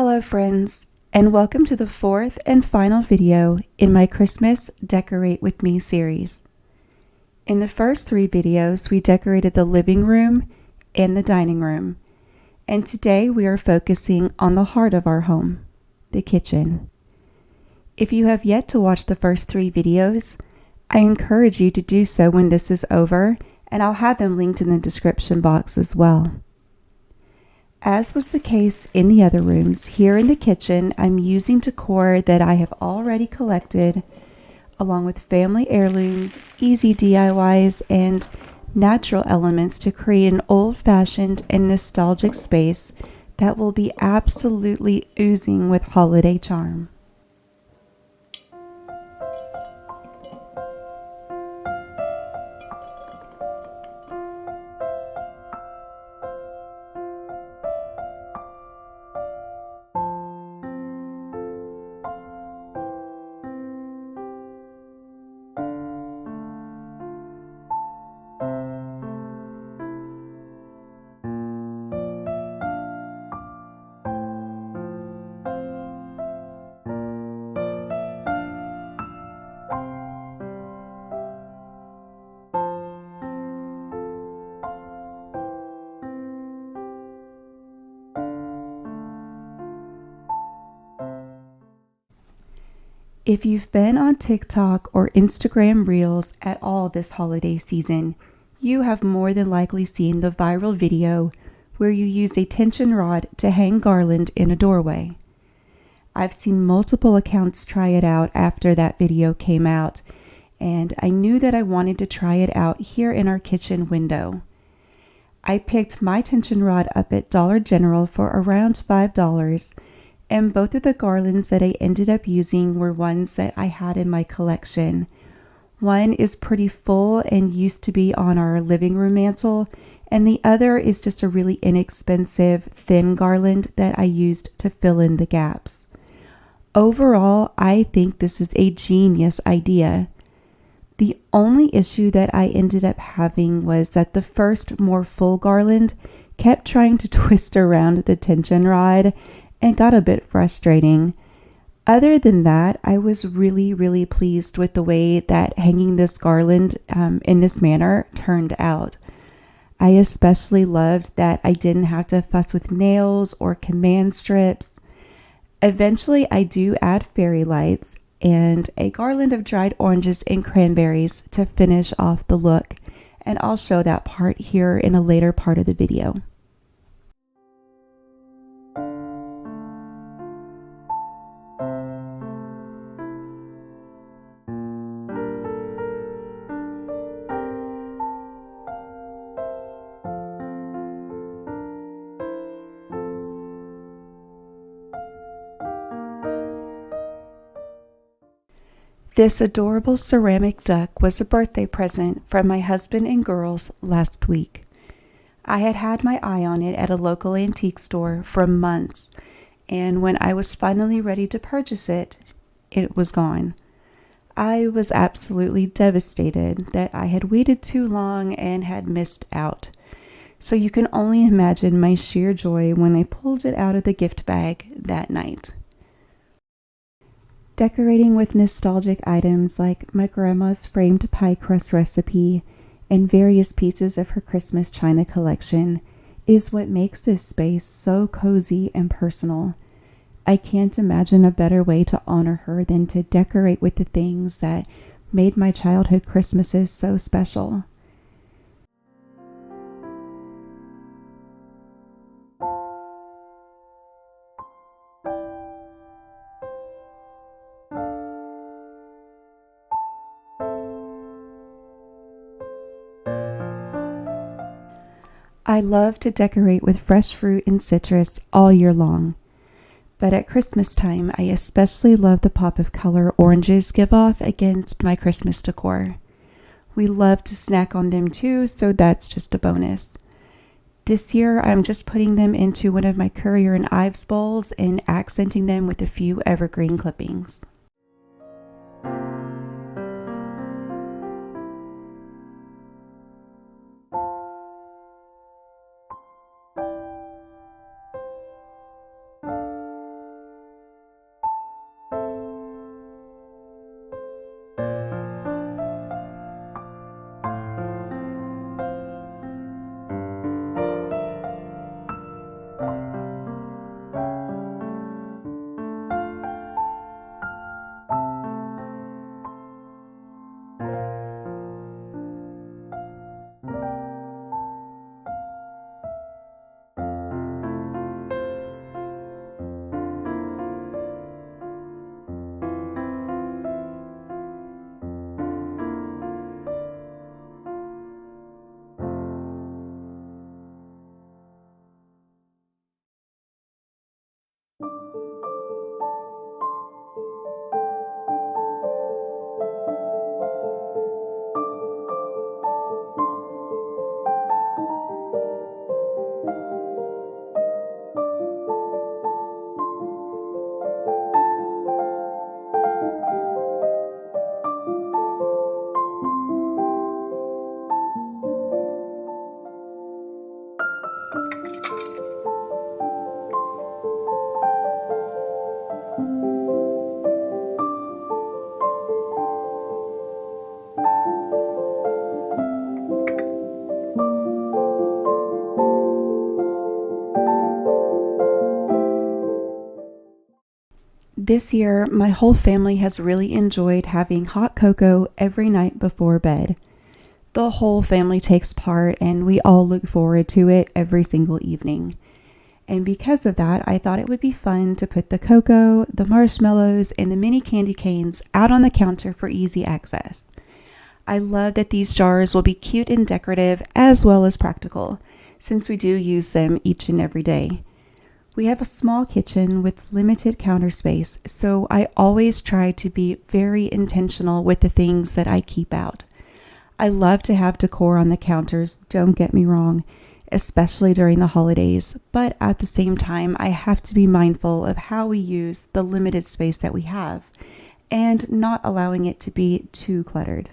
Hello friends, and welcome to the fourth and final video in my Christmas Decorate With Me series. In the first three videos, we decorated the living room and the dining room, and today we are focusing on the heart of our home, the kitchen. If you have yet to watch the first three videos, I encourage you to do so when this is over, and I'll have them linked in the description box as well. As was the case in the other rooms, here in the kitchen, I'm using decor that I have already collected, along with family heirlooms, easy DIYs, and natural elements to create an old-fashioned and nostalgic space that will be absolutely oozing with holiday charm. If you've been on TikTok or Instagram Reels at all this holiday season, you have more than likely seen the viral video where you use a tension rod to hang garland in a doorway. I've seen multiple accounts try it out after that video came out, and I knew that I wanted to try it out here in our kitchen window. I picked my tension rod up at Dollar General for around $5, and both of the garlands that I ended up using were ones that I had in my collection. One is pretty full and used to be on our living room mantle, and the other is just a really inexpensive thin garland that I used to fill in the gaps. Overall, I think this is a genius idea. The only issue that I ended up having was that the first more full garland kept trying to twist around the tension rod and got a bit frustrating. Other than that, I was really pleased with the way that hanging this garland in this manner turned out. I especially loved that I didn't have to fuss with nails or command strips. Eventually, I do add fairy lights and a garland of dried oranges and cranberries to finish off the look, and I'll show that part here in a later part of the video. This adorable ceramic duck was a birthday present from my husband and girls last week. I had had my eye on it at a local antique store for months, and when I was finally ready to purchase it, it was gone. I was absolutely devastated that I had waited too long and had missed out. So you can only imagine my sheer joy when I pulled it out of the gift bag that night. Decorating with nostalgic items like my grandma's framed pie crust recipe and various pieces of her Christmas china collection is what makes this space so cozy and personal. I can't imagine a better way to honor her than to decorate with the things that made my childhood Christmases so special. I love to decorate with fresh fruit and citrus all year long, but at Christmas time, I especially love the pop of color oranges give off against my Christmas decor. We love to snack on them too, so that's just a bonus. This year, I'm just putting them into one of my Currier and Ives bowls and accenting them with a few evergreen clippings. This year, my whole family has really enjoyed having hot cocoa every night before bed. The whole family takes part and we all look forward to it every single evening. And because of that, I thought it would be fun to put the cocoa, the marshmallows, and the mini candy canes out on the counter for easy access. I love that these jars will be cute and decorative as well as practical, since we do use them each and every day. We have a small kitchen with limited counter space, so I always try to be very intentional with the things that I keep out. I love to have decor on the counters, don't get me wrong, especially during the holidays, but at the same time, I have to be mindful of how we use the limited space that we have and not allowing it to be too cluttered.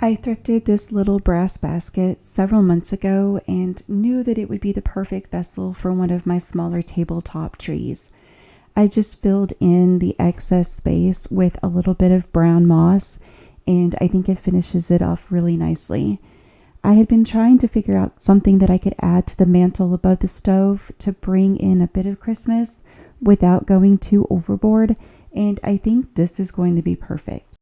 I thrifted this little brass basket several months ago and knew that it would be the perfect vessel for one of my smaller tabletop trees. I just filled in the excess space with a little bit of brown moss, and I think it finishes it off really nicely. I had been trying to figure out something that I could add to the mantle above the stove to bring in a bit of Christmas without going too overboard, and I think this is going to be perfect.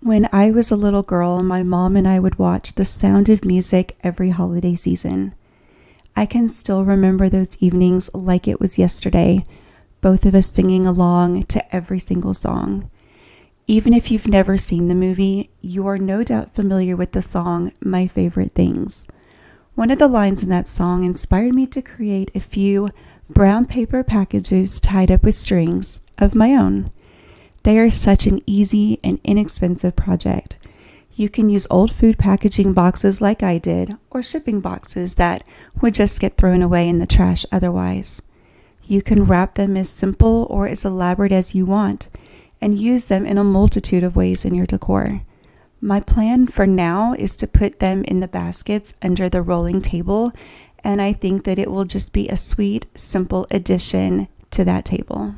When I was a little girl, my mom and I would watch The Sound of Music every holiday season. I can still remember those evenings like it was yesterday, both of us singing along to every single song. Even if you've never seen the movie, you are no doubt familiar with the song My Favorite Things. One of the lines in that song inspired me to create a few brown paper packages tied up with strings of my own. They are such an easy and inexpensive project. You can use old food packaging boxes like I did, or shipping boxes that would just get thrown away in the trash otherwise. You can wrap them as simple or as elaborate as you want, and use them in a multitude of ways in your decor. My plan for now is to put them in the baskets under the rolling table, and I think that it will just be a sweet, simple addition to that table.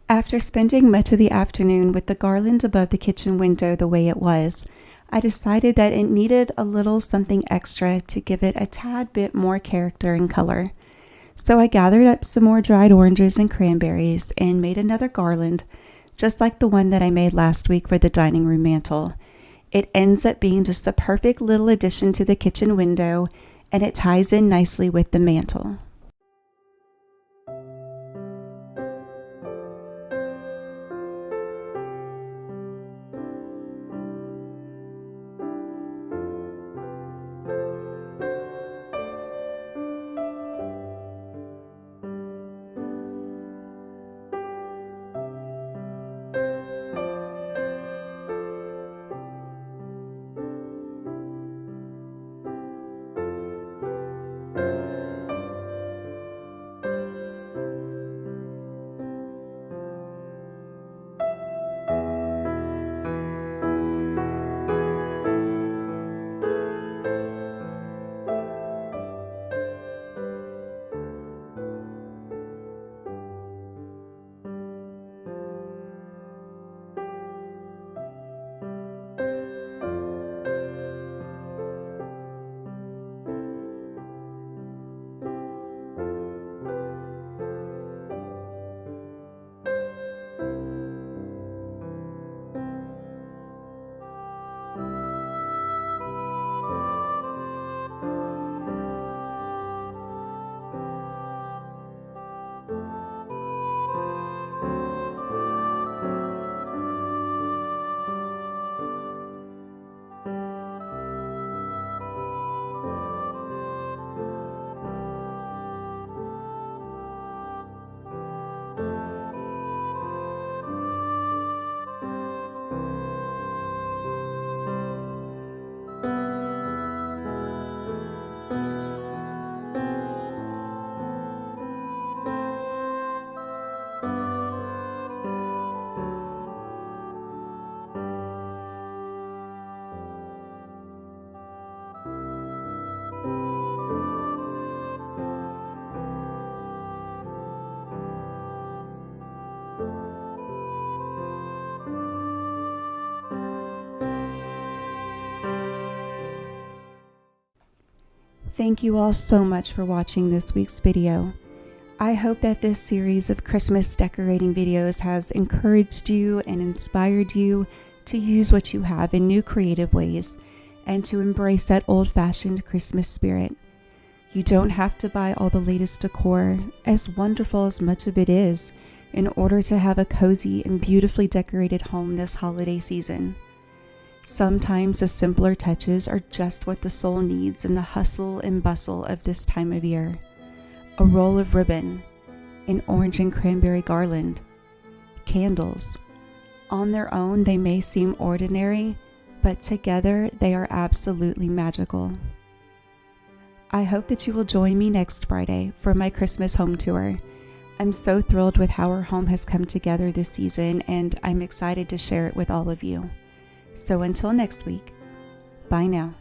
After spending much of the afternoon with the garland above the kitchen window the way it was, I decided that it needed a little something extra to give it a tad bit more character and color. So I gathered up some more dried oranges and cranberries and made another garland, just like the one that I made last week for the dining room mantle. It ends up being just a perfect little addition to the kitchen window, and it ties in nicely with the mantle. Thank you all so much for watching this week's video. I hope that this series of Christmas decorating videos has encouraged you and inspired you to use what you have in new creative ways and to embrace that old-fashioned Christmas spirit. You don't have to buy all the latest decor, as wonderful as much of it is, in order to have a cozy and beautifully decorated home this holiday season. Sometimes the simpler touches are just what the soul needs in the hustle and bustle of this time of year. A roll of ribbon, an orange and cranberry garland, candles. On their own, they may seem ordinary, but together they are absolutely magical. I hope that you will join me next Friday for my Christmas home tour. I'm so thrilled with how our home has come together this season, and I'm excited to share it with all of you. So until next week, bye now.